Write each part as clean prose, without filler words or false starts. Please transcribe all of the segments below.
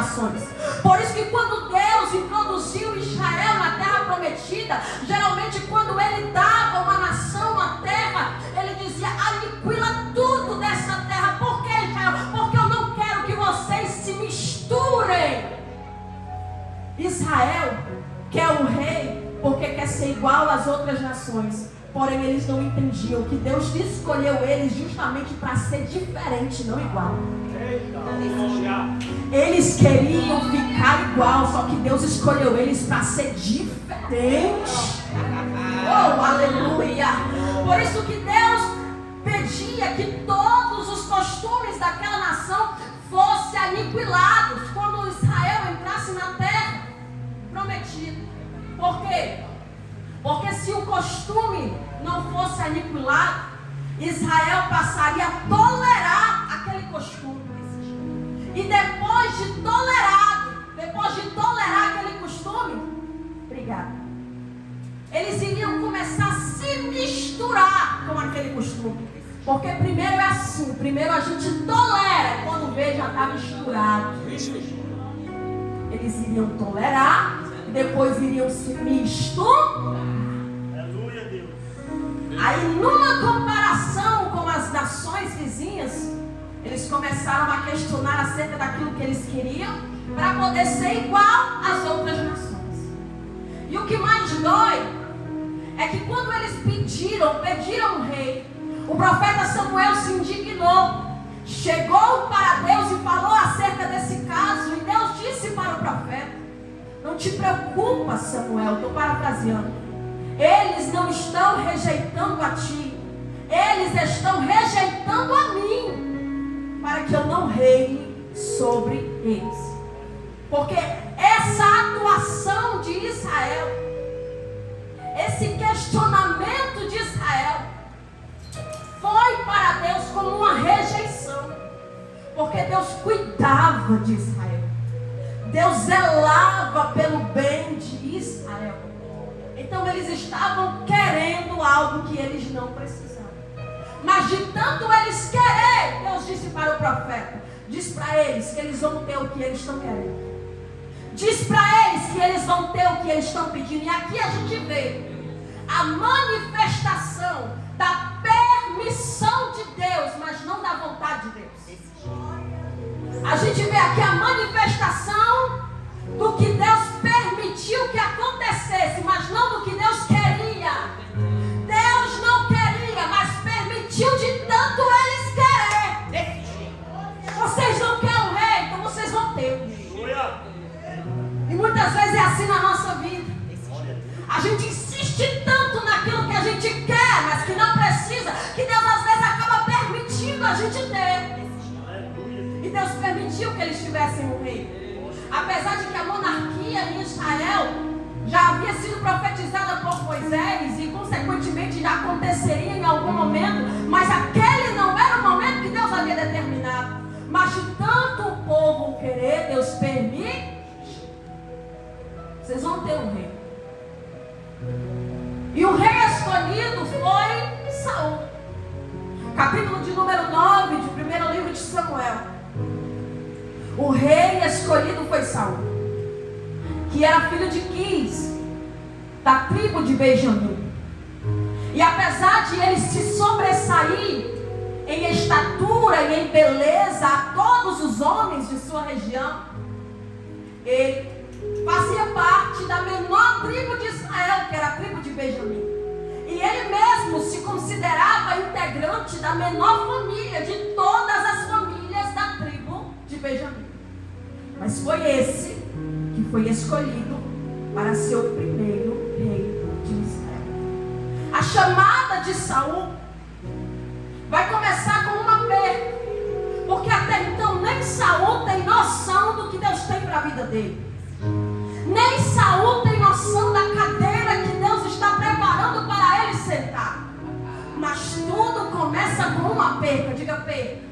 nações. Por isso que quando Deus introduziu Israel na terra prometida, geralmente quando ele dava uma nação, uma terra, ele dizia: aniquila tudo dessa terra. Por quê, Israel? Porque eu não quero que vocês se misturem. Israel quer um rei porque quer ser igual às outras nações. Porém, eles não entendiam que Deus escolheu eles justamente para ser diferente, não igual. Eles queriam ficar igual, só que Deus escolheu eles para ser diferente. Oh, aleluia! Por isso que Deus pedia que todos os costumes daquela nação fossem aniquilados quando Israel entrasse na terra prometida. Por quê? Porque se o costume não fosse aniquilado, Israel passaria a tolerar aquele costume. E depois de tolerar aquele costume, eles iriam começar a se misturar com aquele costume. Porque primeiro é assim, primeiro a gente tolera, quando vê já está misturado. Eles iriam tolerar, depois iriam se misturar. Aleluia, Deus. Aí, numa comparação com as nações vizinhas, eles começaram a questionar acerca daquilo que eles queriam para poder ser igual às outras nações. E o que mais dói é que quando eles pediram um rei, o profeta Samuel se indignou, chegou para Deus e falou acerca desse caso, e Deus disse para o profeta: não te preocupa, Samuel, estou parafraseando, eles não estão rejeitando a ti, eles estão rejeitando a mim, para que eu não reine sobre eles. Porque essa atuação de Israel, esse questionamento de Israel, foi para Deus como uma rejeição. Porque Deus cuidava de Israel, Deus zelava pelo bem de Israel. Então eles estavam querendo algo que eles não precisavam. Mas de tanto eles querer, Deus disse para o profeta: diz para eles que eles vão ter o que eles estão querendo. Diz para eles que eles vão ter o que eles estão pedindo. E aqui a gente vê a manifestação da permissão de Deus, mas não da vontade de Deus. A gente vê aqui a manifestação do que Deus permitiu que acontecesse, mas não do que Deus queria. Deus não queria, mas permitiu de tanto eles querer. Vocês não querem um rei, então vocês vão ter. E muitas vezes é assim na nossa vida. A gente insiste tanto naquilo que a gente quer, mas que não precisa, que Deus às vezes acaba permitindo a gente ter. E Deus permitiu que eles tivessem um rei. Apesar de que a monarquia em Israel já havia sido profetizada por Moisés e consequentemente já aconteceria em algum momento, mas aquele não era o momento que Deus havia determinado. Mas de tanto o povo querer, Deus permite. Vocês vão ter um rei. E o rei escolhido foi Saul. Capítulo de número 9 de primeiro livro de Samuel. O rei escolhido foi Saul, que era filho de Quis, da tribo de Benjamim. E apesar de ele se sobressair em estatura e em beleza a todos os homens de sua região, ele fazia parte da menor tribo de Israel, que era a tribo de Benjamim. E ele mesmo se considerava integrante da menor família de todas as famílias da tribo de Benjamim. Mas foi esse que foi escolhido para ser o primeiro rei de Israel. A chamada de Saul vai começar com uma perda, porque até então nem Saul tem noção do que Deus tem para a vida dele. Nem Saul tem noção da cadeira que Deus está preparando para ele sentar. Mas tudo começa com uma perca. Diga perca.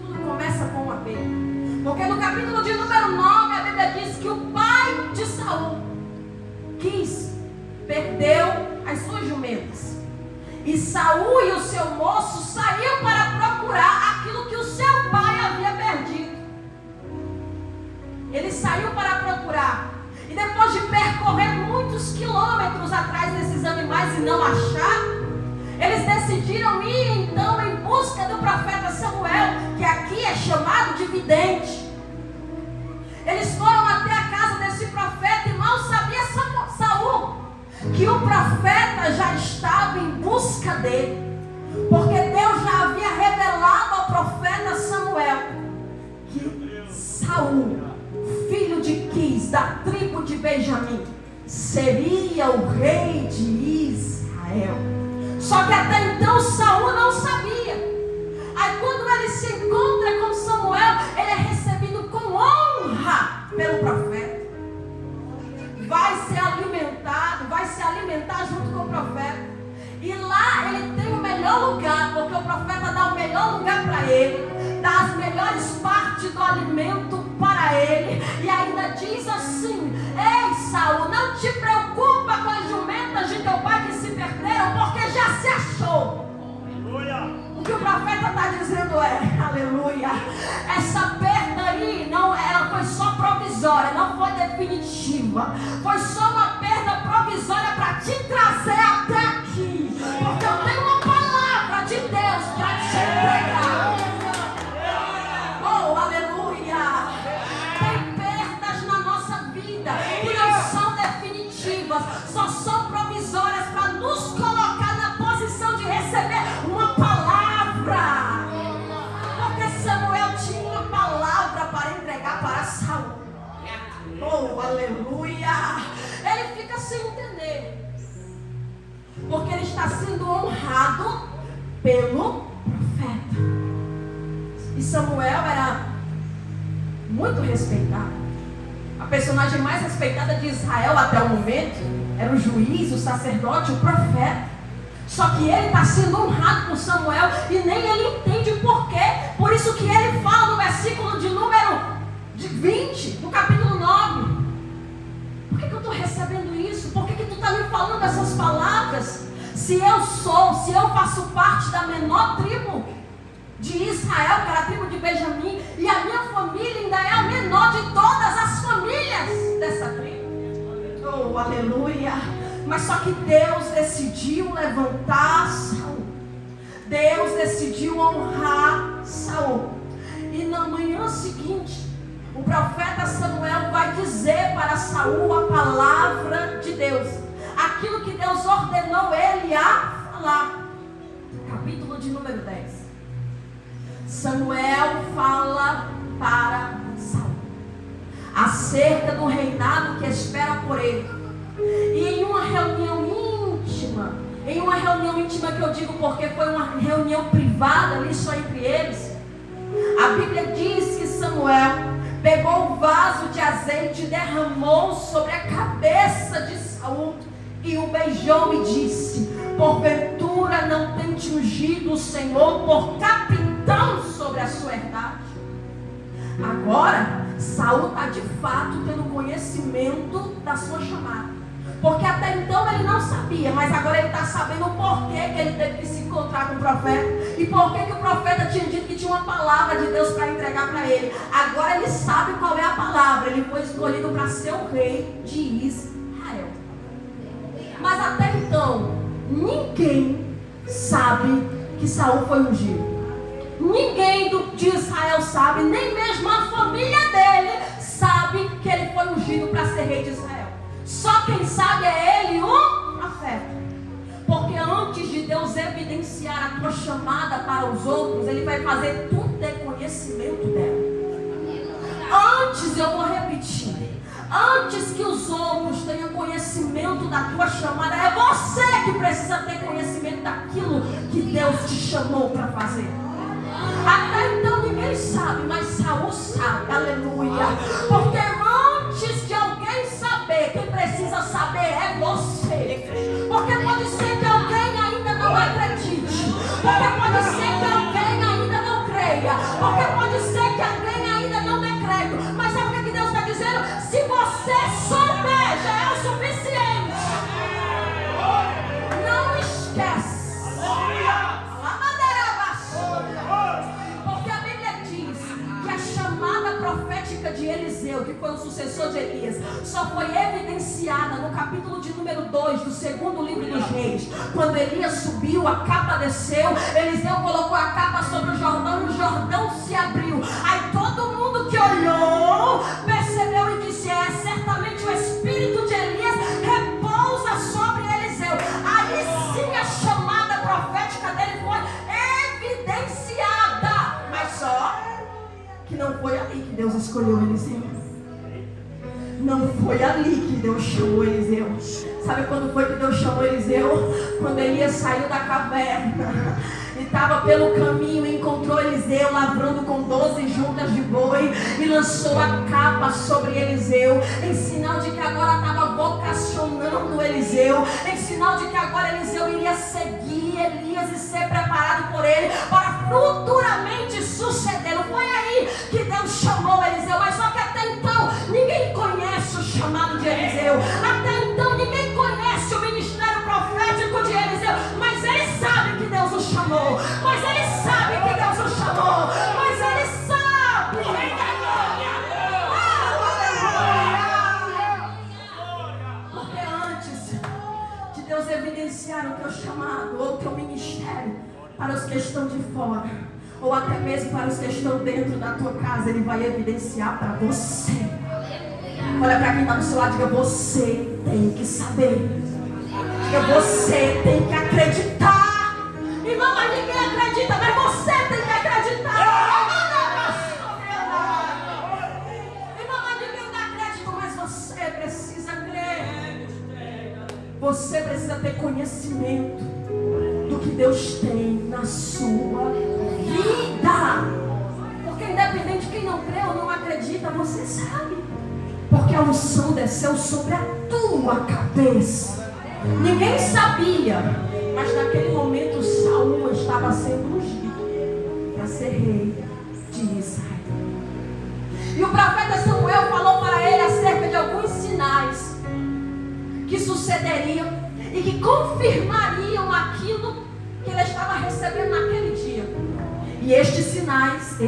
Tudo começa com uma perca. Porque no capítulo de número 9 a Bíblia diz que o pai de Saul, Quis, perdeu as suas jumentas. E Saul e o seu moço saíram para procurar aquilo que o seu pai havia perdido. ele saiu para procurar. E depois de percorrer muitos quilômetros atrás desses animais e não achar, eles decidiram ir então em busca do profeta Samuel, que aqui é chamado de vidente. Eles foram até a casa desse profeta e mal sabia Saul que o profeta já estava em busca dele, porque Deus já havia revelado ao profeta Samuel que Saul, filho de Quis, da tribo de Benjamim, seria o rei de Israel. Só que até então Saul não sabia. Aí quando ele se encontra com Samuel, ele é recebido com honra pelo profeta. Vai se alimentar junto com o profeta. E lá ele tem o melhor lugar, porque o profeta dá o melhor lugar para ele, dá as melhores partes do alimento para ele, e ainda diz assim: ei Saul, não te preocupa com as jumentas de teu pai que se perderam, porque já se achou. Aleluia. O que o profeta está dizendo é, aleluia, essa perda aí não, ela foi só provisória, não foi definitiva, foi só uma perda provisória para te trazer até aqui, porque eu tenho uma palavra de Deus para te entregar. Oh, aleluia. Tem perdas na nossa vida que não são definitivas, só são provisórias para nos colocar na posição de receber uma palavra. Porque Samuel tinha uma palavra para entregar para Saul. Oh, aleluia. Ele fica sem entender, porque ele está sendo honrado pelo profeta. E Samuel era muito respeitado. A personagem mais respeitada de Israel até o momento era o juiz, o sacerdote, o profeta. Só que ele está sendo honrado por Samuel e nem ele entende o porquê. Por isso que ele fala no versículo de número 20, do capítulo 9. Por que eu estou recebendo isso? Por que tu está me falando essas palavras? Se eu faço parte da menor tribo de Israel, que era a tribo de Benjamim, e a minha família ainda é a menor de todas as famílias dessa tribo. Oh, aleluia. Mas só que Deus decidiu levantar Saul. Deus decidiu honrar Saul. E na manhã seguinte, o profeta Samuel vai dizer para Saul a palavra de Deus, aquilo que Deus ordenou ele a falar. Capítulo de número 10. Samuel fala para Saul acerca do reinado que espera por ele. E em uma reunião íntima que eu digo porque foi uma reunião privada ali só entre eles, a Bíblia diz que Samuel pegou o vaso de azeite e derramou sobre a cabeça de Saul e o beijou e disse: porventura não tem te ungido o Senhor por capitão sobre a sua herdade? Agora Saul está de fato tendo conhecimento da sua chamada, porque até então ele não sabia, mas agora ele está sabendo o porquê que ele teve que se encontrar com o profeta e porquê que o profeta tinha dito que tinha uma palavra de Deus para entregar para ele. Agora ele sabe qual é a palavra. Ele foi escolhido para ser o rei de Israel. Mas até então ninguém sabe que Saul foi ungido. Ninguém de Israel sabe, nem mesmo a família dele sabe que ele foi ungido para ser rei de Israel. Só quem sabe é ele, o profeta. Porque antes de Deus evidenciar a tua chamada para os outros, ele vai fazer tudo ter conhecimento dela. Antes, eu vou repetir, antes que os outros tenham conhecimento da tua chamada, é você que precisa ter conhecimento daquilo que Deus te chamou para fazer. Até então ninguém sabe, mas Saul sabe, aleluia. Porque antes de alguém saber, quem precisa saber é você. Porque pode ser que alguém ainda não acredite, porque pode ser que alguém ainda não creia, porque pode ser que alguém ainda não dê crédito. Mas sabe o que Deus está dizendo? Se você souber, já é o suficiente. Não esquece. Porque a Bíblia diz que a chamada profética de Eliseu Eliseu, que foi o sucessor de Elias, só foi evidenciada no capítulo de número 2 do segundo livro dos Reis. Quando Elias subiu, a capa desceu, Eliseu colocou a capa sobre o Jordão e o Jordão se abriu. Aí todo mundo que olhou percebeu e disse: é, certamente o espírito de Elias repousa sobre Eliseu. Aí sim a chamada profética dele foi evidenciada. Mas só que não foi ali que Deus escolheu Eliseu. Não foi ali que Deus chamou Eliseu. Sabe quando foi que Deus chamou Eliseu? Quando Elias saiu da caverna e estava pelo caminho e encontrou Eliseu lavrando com 12 juntas de boi e lançou a capa sobre Eliseu, em sinal de que agora estava vocacionando Eliseu, em sinal de que agora Eliseu iria seguir Elias e ser preparado por ele para futuramente sucedê-lo. Foi aí que Deus chamou Eliseu. Mas só que até então ninguém conhece o chamado de Eliseu, até então ninguém conhece o ministério profético de Eliseu, mas ele sabe que Deus o chamou, mas ele sabe que Deus o chamou, mas ele sabe. Porque antes de Deus evidenciar o teu chamado ou o teu ministério para os que estão de fora, ou até mesmo para os que estão dentro da tua casa, ele vai evidenciar para você. Olha para quem está do seu lado, diga: você tem que saber. Diga: você tem que acreditar. Irmão, mas ninguém acredita, mas você tem que acreditar. Irmão, mas ninguém dá crédito, mas você precisa crer. Você precisa ter conhecimento do que Deus tem na sua vida. Porque independente de quem não crê ou não acredita, você sabe. Porque a unção desceu sobre a tua cabeça. Ninguém sabia, mas naquele momento Saul estava sendo ungido para ser rei de Israel. E o profeta Samuel falou para ele acerca de alguns sinais que sucederiam e que confirmariam aquilo que ele estava recebendo naquele dia. E estes sinais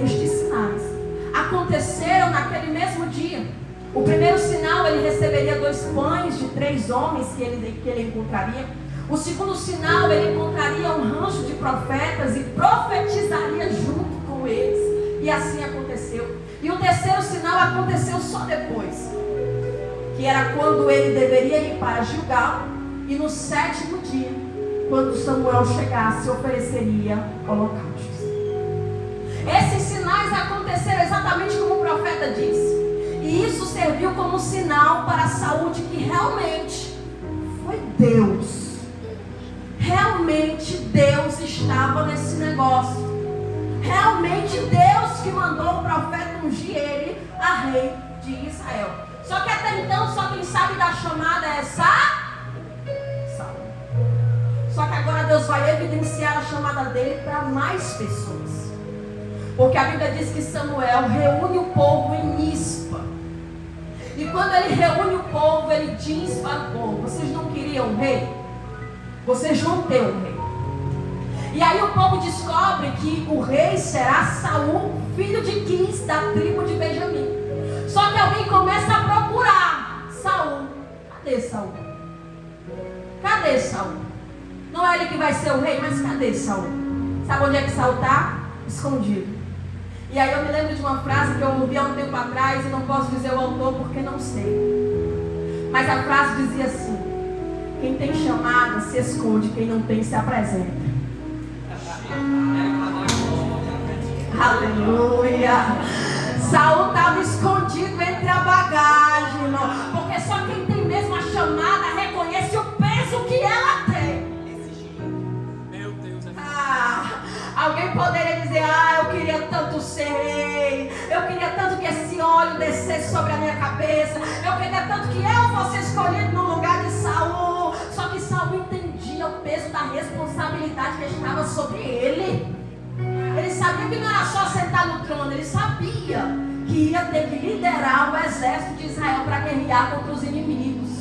aconteceram naquele mesmo dia. O primeiro sinal, ele receberia 2 pães de 3 homens que ele encontraria. O segundo sinal, ele encontraria um rancho de profetas e profetizaria junto com eles. E assim aconteceu. E o terceiro sinal aconteceu só depois, que era quando ele deveria ir para Gilgal. E no 7º dia, quando Samuel chegasse, ofereceria holocaustos. Esses sinais aconteceram exatamente como o profeta disse. E isso serviu como sinal para Saul de que realmente foi Deus. Realmente Deus estava nesse negócio. Realmente Deus que mandou o profeta ungir ele a rei de Israel. Só que até então só quem sabe da chamada é Saul. Só que agora Deus vai evidenciar a chamada dele para mais pessoas. Porque a Bíblia diz que Samuel reúne o povo em Mispa. E quando ele reúne o povo, ele diz para o povo: vocês não queriam um rei? Vocês vão ter um rei. E aí o povo descobre que o rei será Saul, filho de Quis, da tribo de Benjamim. Só que alguém começa a procurar Saul. Cadê Saul? Cadê Saul? Não é ele que vai ser o rei, mas cadê Saul? Sabe onde é que Saul está? Escondido. E aí eu me lembro de uma frase que eu ouvi há um tempo atrás e não posso dizer o autor porque não sei. Mas a frase dizia assim: quem tem chamada se esconde, quem não tem se apresenta. Aleluia. Saul estava escondido entre a bagagem, irmão. Porque só quem tem mesmo a chamada reconhece o peso que ela tem. Alguém poderia dizer: eu queria tanto ser rei, eu queria tanto que esse óleo descesse sobre a minha cabeça, eu queria tanto que eu fosse escolhido no lugar de Saul. Só que Saul entendia o peso da responsabilidade que estava sobre ele. Ele sabia que não era só sentar no trono, ele sabia que ia ter que liderar o exército de Israel para guerrear contra os inimigos.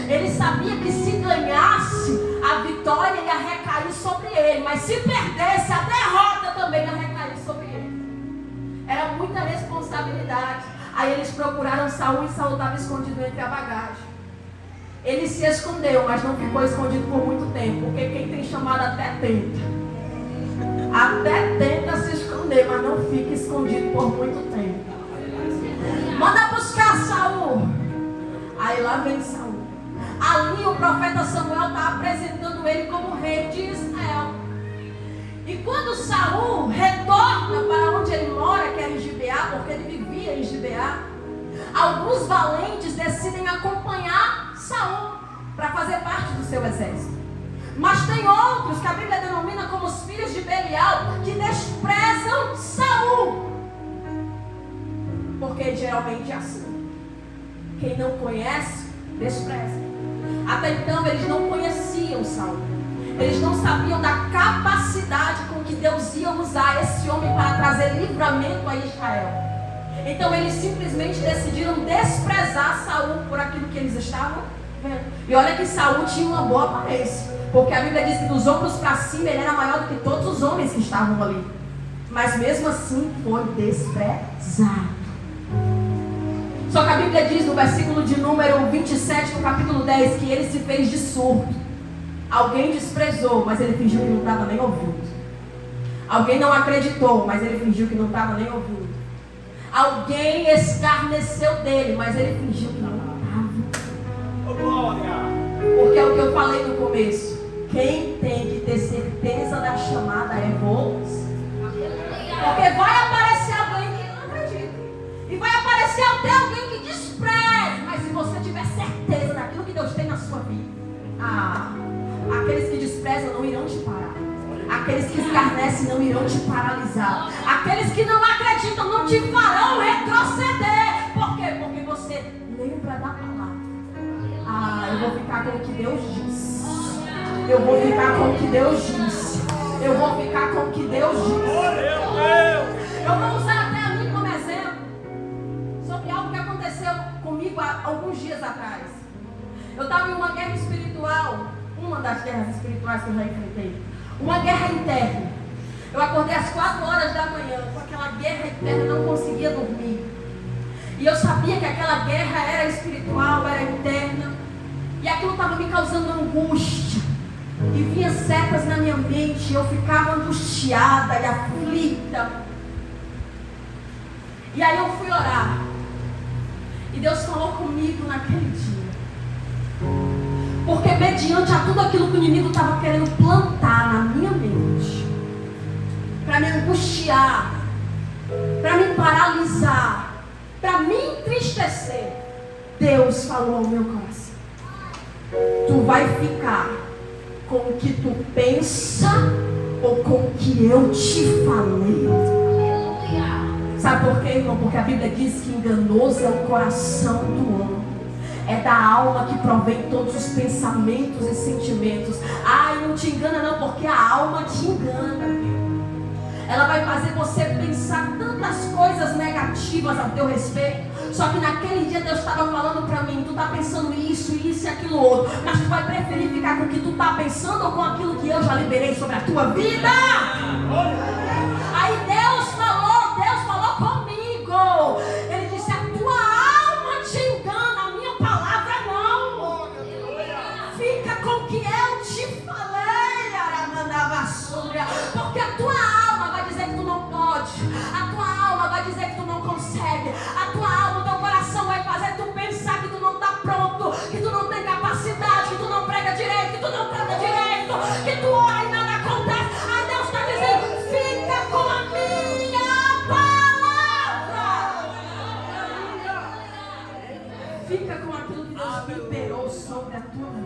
Ele sabia que se ganhasse, a vitória ia recair sobre ele, mas se perdesse, a derrota também ia recair sobre ele. Era muita responsabilidade. Aí eles procuraram Saul e Saul estava escondido entre a bagagem. Ele se escondeu, mas não ficou escondido por muito tempo, porque quem tem chamado até tenta. Até tenta se esconder, mas não fica escondido por muito tempo. Manda buscar Saul. Aí lá vem Saul. Ali o profeta Samuel está apresentando ele como rei de Israel. E quando Saul retorna para onde ele mora, que é em Gibeá, porque ele vivia em Gibeá, alguns valentes decidem acompanhar Saul para fazer parte do seu exército. Mas tem outros que a Bíblia denomina como os filhos de Belial, que desprezam Saul. Porque geralmente é assim. Quem não conhece, despreza. Até então eles não conheciam Saul. Eles não sabiam da capacidade com que Deus ia usar esse homem para trazer livramento a Israel. Então eles simplesmente decidiram desprezar Saul por aquilo que eles estavam vendo. E olha que Saul tinha uma boa aparência, porque a Bíblia diz que dos ombros para cima ele era maior do que todos os homens que estavam ali. Mas mesmo assim foi desprezado. Só que a Bíblia diz no versículo de número 27, no capítulo 10, que ele se fez de surdo. Alguém desprezou, mas ele fingiu que não estava nem ouvindo. Alguém não acreditou, mas ele fingiu que não estava nem ouvindo. Alguém escarneceu dele, mas ele fingiu que não estava. Porque é o que eu falei no começo. Quem tem que ter certeza da chamada é você. Porque vai aparecer alguém que não acredita. E vai aparecer até alguém que despreze. Mas se você tiver certeza daquilo que Deus tem na sua vida, aqueles que desprezam não irão te parar. Aqueles que escarnecem não irão te paralisar. Aqueles que não acreditam não te farão retroceder. Por quê? Porque você lembra da palavra. Eu vou ficar com o que Deus disse. Eu vou ficar com o que Deus disse. Eu vou ficar com o que Deus disse. Eu vou usar até a mim como exemplo sobre algo que aconteceu comigo há alguns dias atrás. Eu estava em uma guerra espiritual, uma das guerras espirituais que eu já enfrentei. Uma guerra interna. Eu acordei às 4 horas da manhã, com aquela guerra interna, não conseguia dormir. E eu sabia que aquela guerra era espiritual, era interna. E aquilo estava me causando angústia. E vinha setas na minha mente, eu ficava angustiada e aflita. E aí eu fui orar. E Deus falou comigo naquele dia. Porque mediante a tudo aquilo que o inimigo estava querendo plantar na minha mente, para me angustiar, para me paralisar, para me entristecer, Deus falou ao meu coração: tu vai ficar com o que tu pensa ou com o que eu te falei. Sabe por quê, irmão? Porque a Bíblia diz que enganoso é o coração do homem. É da alma que provém todos os pensamentos e sentimentos. Não te engana não, porque a alma te engana. Ela vai fazer você pensar tantas coisas negativas a teu respeito. Só que naquele dia Deus estava falando para mim: tu está pensando isso e aquilo outro, mas tu vai preferir ficar com o que tu está pensando ou com aquilo que eu já liberei sobre a tua vida? Aí Deus falou comigo. Ele disse: a tua alma te engana, a minha palavra não. Fica com o que eu te falei, Aramandavassúria. Porque a tua alma vai dizer que tu não pode. A tua alma vai dizer que tu não consegue. A tua alma, teu coração vai fazer tu pensar que tu não está pronto, que tu não tem capacidade, que tu não prega direito, que tu não canta direito, que tu ora e nada acontece. Aí Deus está dizendo: fica com a minha palavra. Fica com aquilo que Deus liberou sobre a tua vida.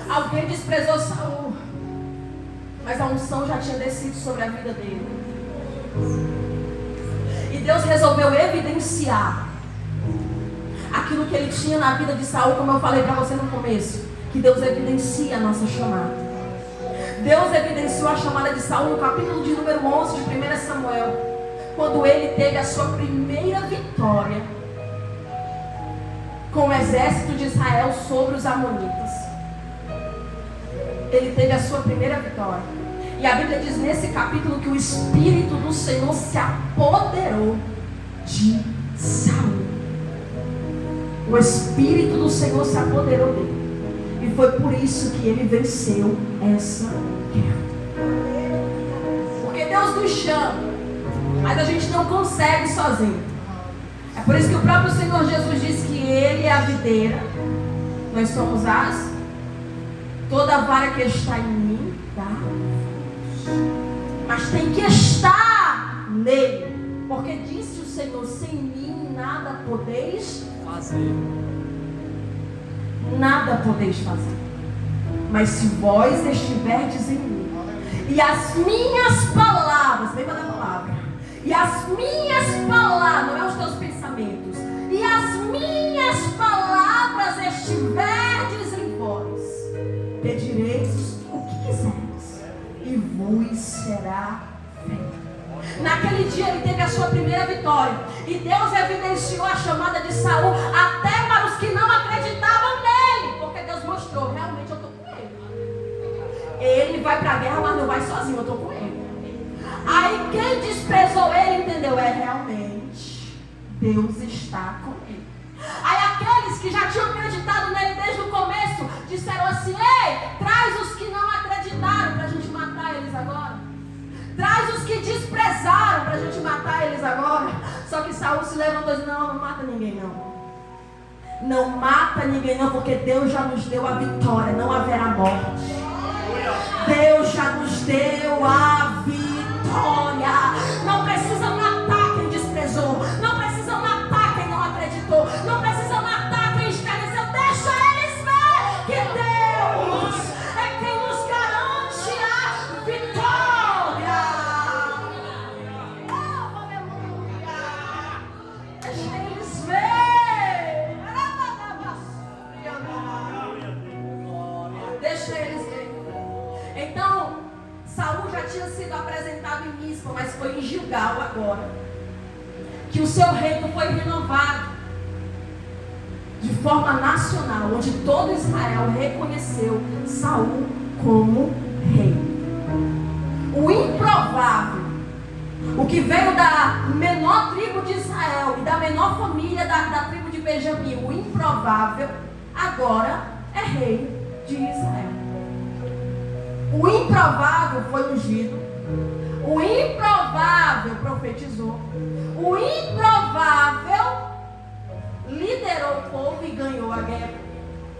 Alguém desprezou Saul, mas a unção já tinha descido sobre a vida dele. E Deus resolveu evidenciar aquilo que ele tinha na vida de Saul, como eu falei para você no começo, que Deus evidencia a nossa chamada. Deus evidenciou a chamada de Saul no capítulo de número 11 de 1 Samuel, quando ele teve a sua primeira vitória com o exército de Israel sobre os amonitas. Ele teve a sua primeira vitória. E a Bíblia diz nesse capítulo que o Espírito do Senhor se apoderou de Saul. O Espírito do Senhor se apoderou dele. E foi por isso que ele venceu essa guerra. Porque Deus nos chama, mas a gente não consegue sozinho. É por isso que o próprio Senhor Jesus disse que Ele é a videira, nós somos as. Toda vara que está em mim dá frutos. Mas tem que estar nele. Porque disse o Senhor: sem mim nada podeis fazer. Nada podeis fazer. Mas se vós estiverdes em mim, e as minhas palavras, lembra da palavra? E as minhas palavras, não é os teus pensamentos, e as minhas palavras estiverdes em vós, pedireis o que quiseres, e vos será feito. Naquele dia ele teve a sua primeira vitória, e Deus evidenciou a chamada de Saul até para os que não acreditavam nele, porque Deus mostrou: realmente eu estou com ele. Ele vai para a guerra, mas não vai sozinho, eu estou com ele. Aí quem desprezou ele entendeu: realmente Deus está com ele. Aí aqueles que já tinham acreditado nele desde o começo disseram assim: ei, traz os que não acreditaram para a gente matar eles agora. Traz os que desprezaram para a gente matar eles agora. Só que Saul se levantou e disse: não mata ninguém não. Não mata ninguém não, porque Deus já nos deu a vitória, não haverá morte. Deus já nos deu a vitória. Não precisa matar quem desprezou, não precisa matar quem não acreditou, não precisa matar quem escarneceu. Deixa eles ver que Deus é quem nos garante a vitória. Oh, aleluia. Deixa eles ver. Deixa eles ver. Então, Saul já tinha sido apresentado em Mispa, mas foi em Gilgal agora que o seu reino foi renovado de forma nacional, onde todo Israel reconheceu Saul como rei. O improvável, o que veio da menor tribo de Israel e da menor família da tribo de Benjamim, o improvável agora é rei de Israel. O improvável foi ungido. O improvável profetizou. O improvável liderou o povo e ganhou a guerra.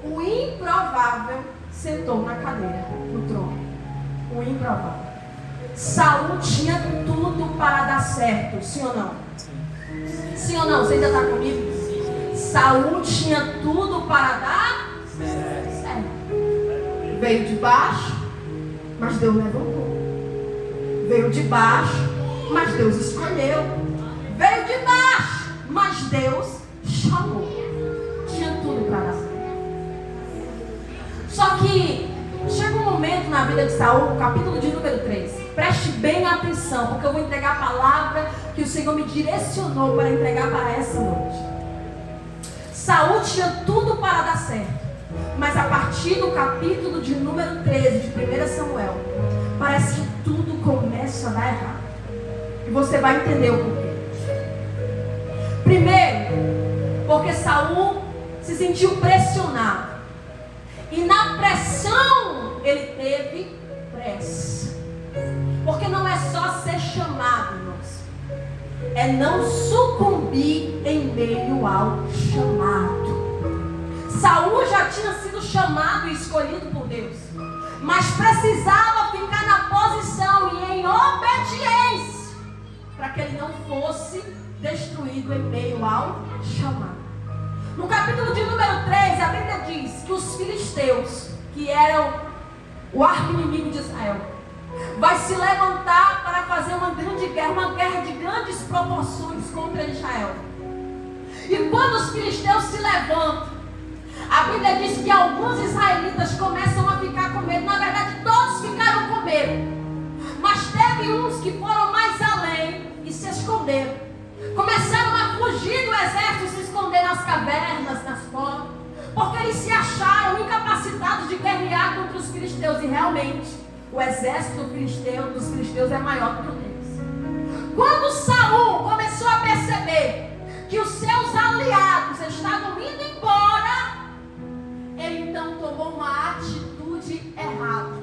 O improvável sentou na cadeira, no trono. O improvável. Saul tinha tudo para dar certo, sim ou não? Sim ou não? Você ainda está comigo? Saul tinha tudo para dar certo. Veio de baixo, mas Deus levantou. Veio de baixo, mas Deus escolheu. Veio de baixo, mas Deus chamou. Tinha tudo para dar certo. Só que chega um momento na vida de Saul, capítulo de número 3. Preste bem atenção, porque eu vou entregar a palavra que o Senhor me direcionou para entregar para essa noite. Saul tinha tudo para dar certo. Mas a partir do capítulo de número 13 de 1 Samuel, parece que tudo começa a dar errado. E você vai entender o porquê. Primeiro, porque Saul se sentiu pressionado. E na pressão ele teve pressa. Porque não é só ser chamado, irmãos. É não sucumbir em meio ao chamado. Saul já tinha sido chamado e escolhido por Deus, mas precisava ficar na posição e em obediência para que ele não fosse destruído em meio ao chamado. No capítulo de número 3, a Bíblia diz que os filisteus, que eram o arqui-inimigo de Israel, vai se levantar para fazer uma grande guerra, uma guerra de grandes proporções contra Israel. E quando os filisteus se levantam, a Bíblia diz que alguns israelitas começam a ficar com medo. Na verdade, todos ficaram com medo. Mas teve uns que foram mais além e se esconderam. Começaram a fugir do exército, se esconder nas cavernas, nas portas. Porque eles se acharam incapacitados de guerrear contra os filisteus. E realmente, o exército dos filisteus é maior do que o deles. Quando Saul começou a perceber que os seus aliados estavam indo embora, ele então tomou uma atitude errada.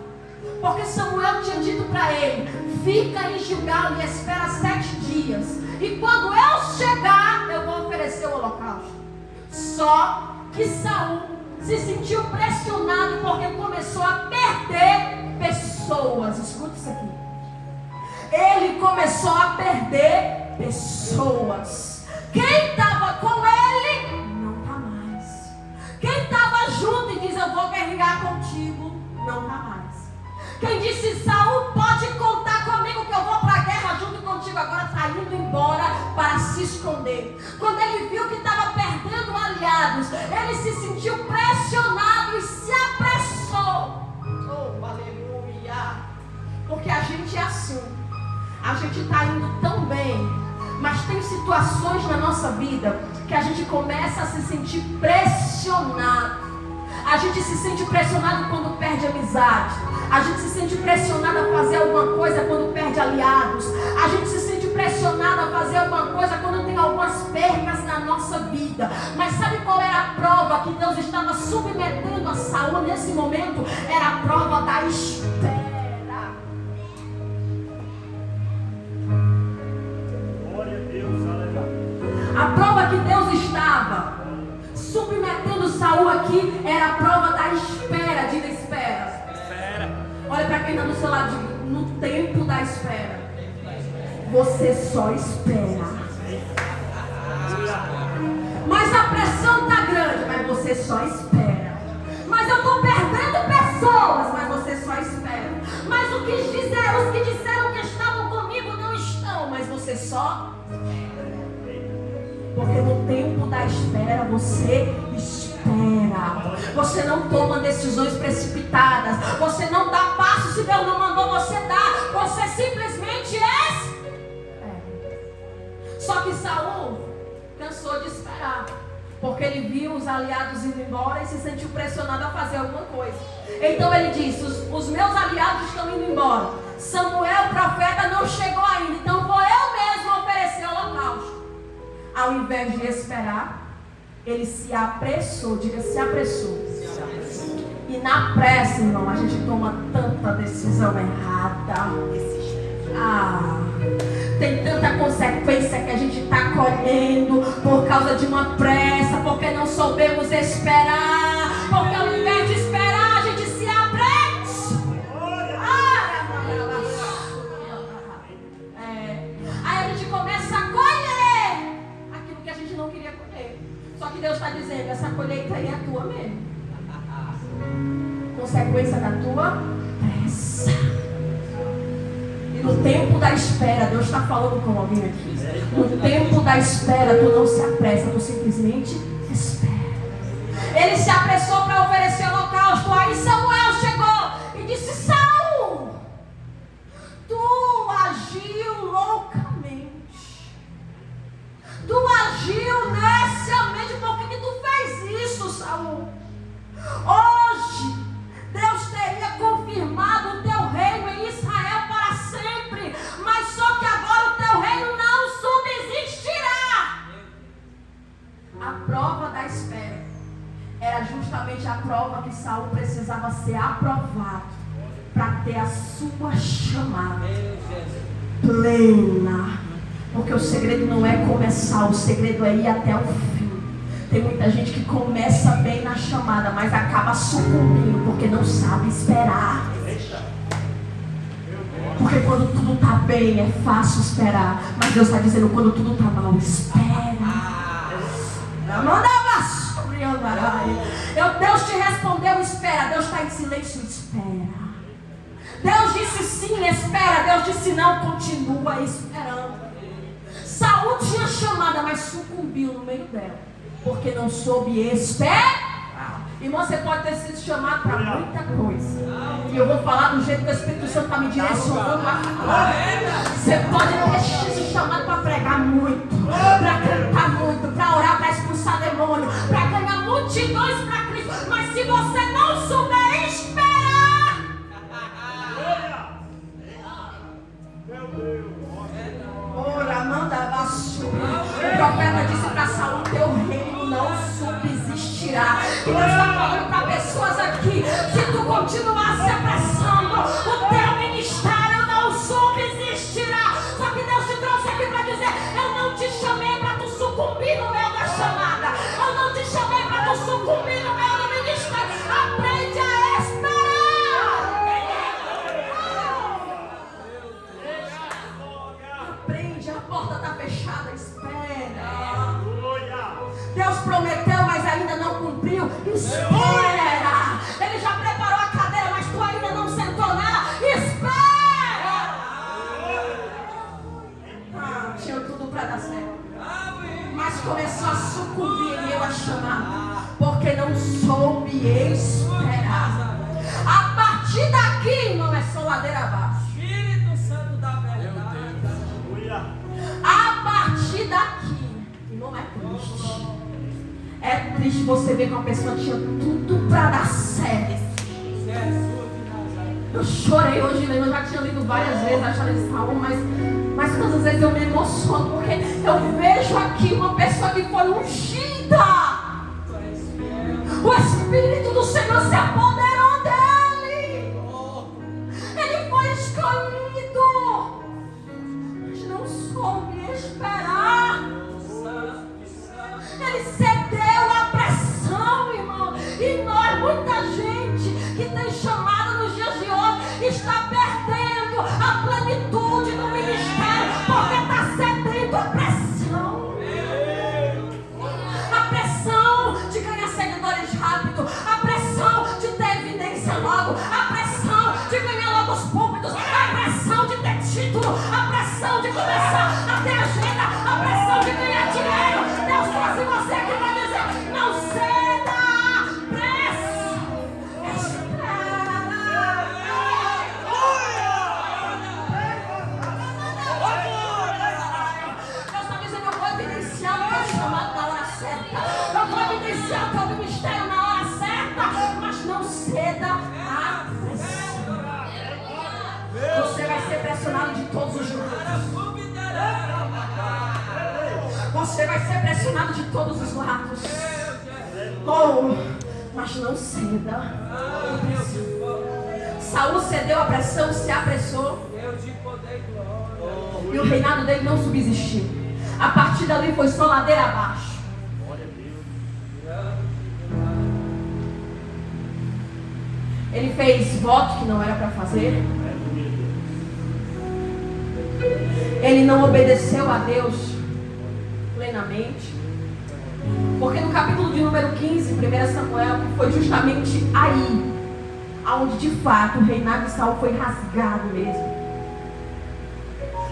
Porque Samuel tinha dito para ele: fica em Gilgal e espera 7 dias. E quando eu chegar, eu vou oferecer o holocausto. Só que Saul se sentiu pressionado porque começou a perder pessoas. Escuta isso aqui. Ele começou a perder pessoas. Quem estava com ele não está mais. Quem estava junto e diz: eu vou guerrear contigo, não está mais. Quem disse: Saul, pode contar comigo que eu vou para a guerra junto contigo, agora está indo embora para se esconder. Quando ele viu que estava perdendo aliados, ele se sentiu pressionado e se apressou. Oh, aleluia! Porque a gente é assim. A gente está indo tão bem, mas tem situações na nossa vida que a gente começa a se sentir pressionado. A gente se sente pressionado quando perde amizade. A gente se sente pressionado a fazer alguma coisa quando perde aliados. A gente se sente pressionado a fazer alguma coisa quando tem algumas percas na nossa vida. Mas sabe qual era a prova que Deus estava submetendo a Saul nesse momento? Era a prova da espera. A prova que Deus estava submetendo Saul aqui era a prova da espera. Diga: espera. Olha para quem está do seu lado, diga: no tempo da espera, você só espera. Mas a pressão está grande, mas você só espera. Mas eu estou perdendo pessoas, mas você só espera. Mas os que disseram que estavam comigo não estão, mas você só espera. Porque no tempo da espera você espera. Você não toma decisões precipitadas. Você não dá passo se Deus não mandou você dar. Você simplesmente espera. Só que Saul cansou de esperar, porque ele viu os aliados indo embora e se sentiu pressionado a fazer alguma coisa. Então ele disse: os meus aliados estão indo embora. Samuel, o profeta, não chegou ainda. Então vou eu mesmo oferecer o holocausto. Ao invés de esperar, ele se apressou. Diga: se apressou. E na pressa, irmão, a gente toma tanta decisão errada. Tem tanta consequência que a gente está colhendo por causa de uma pressa, porque não soubemos esperar. Porque ao invés de esperar, a gente se apressa. Aí a gente começa a colher aquilo que a gente não queria colher. Só que Deus está dizendo: essa colheita aí é tua mesmo. Consequência da tua pressa. E no tempo da espera, Deus está falando com alguém aqui. No tempo da espera, tu não se apressa, tu simplesmente espera. Ele se apressou para oferecer o holocausto. Aí Samuel chegou e disse: Saul, tu agiu loucamente. Tu agiu neciamente. Por que tu fez isso, Saul? Hoje Deus teria confirmado o teu reino em Israel para sempre, mas só que agora o teu reino não subsistirá. A prova da espera era justamente a prova que Saul precisava ser aprovado para ter a sua chamada plena. Porque o segredo não é começar, o segredo é ir até o fim. Tem muita gente que começa bem na chamada, mas acaba sucumbindo porque não sabe esperar. Porque quando tudo está bem é fácil esperar, mas Deus está dizendo: quando tudo está mal, espera. Deus te respondeu: espera. Deus está em silêncio: espera. Deus disse sim, espera. Deus disse não, continua esperando. Saul tinha chamada, mas sucumbiu no meio dela, porque não soube esperar. Irmão, você pode ter sido chamado para muita coisa. E eu vou falar do jeito que o Espírito Santo está me direcionando a falar. Você pode ter sido chamado para pregar muito, para cantar muito, para orar, para expulsar demônio, para ganhar multidões para Cristo. Mas se você não souber esperar, profeta disse para Saul: teu reino não subsistirá. E Deus está falando para pessoas aqui: se tu continuar se apressando, o teu ministério não subsistirá. Só que Deus te trouxe aqui para dizer: eu não te chamei para tu sucumbir no meio da chamada. Eu não te chamei para tu sucumbir no meio do ministério. Aprende a esperar. Aprende, a porta está fechada, espera. Deus prometeu, mas ainda não cumpriu. Espera. Ele já preparou a cadeira, mas tu ainda não sentou nela. Espera. Tinha tudo para dar certo, mas começou a sucumbir em meio a chamar, porque não soube esperar. A partir daqui, irmão, é só ladeira abaixo. Espírito Santo da verdade. A partir daqui, irmão, é triste. É triste você ver que uma pessoa tinha tudo para dar certo. Eu chorei hoje, né? Eu já tinha lido várias vezes a história de Saul, mas todas as vezes eu me emociono, porque eu vejo aqui uma pessoa que foi ungida. O Espírito do Senhor se apoderou dele. Ele foi escolhido, mas não soube esperar. Ele cedeu à pressão, irmão. E nós, muita gente que tem chamado nos dias de hoje, está perdendo a plenitude do ministério, porque está cedendo à pressão. A pressão de ganhar seguidores rápido, a pressão de ter evidência logo, a pressão de ganhar logo os púlpitos, a pressão de ter título, a pressão de começar a ter agenda, a pressão de ganhar dinheiro. Deus trouxe você aqui para dizer: não ceda à pressa. Deus está dizendo: eu vou evidenciar o teu chamado na hora certa. Eu vou evidenciar o teu ministério na hora certa. Mas não ceda à pressão. Você vai ser pressionado de todos os lados. Você vai ser pressionado de todos os lados. Mas não ceda. Saul cedeu à pressão, se apressou, e o reinado dele não subsistiu. A partir dali foi só ladeira abaixo. Ele fez voto que não era para fazer. Ele não obedeceu a Deus plenamente. Porque no capítulo de número 15, 1 Samuel, foi justamente aí onde de fato o reinado de Saul foi rasgado mesmo.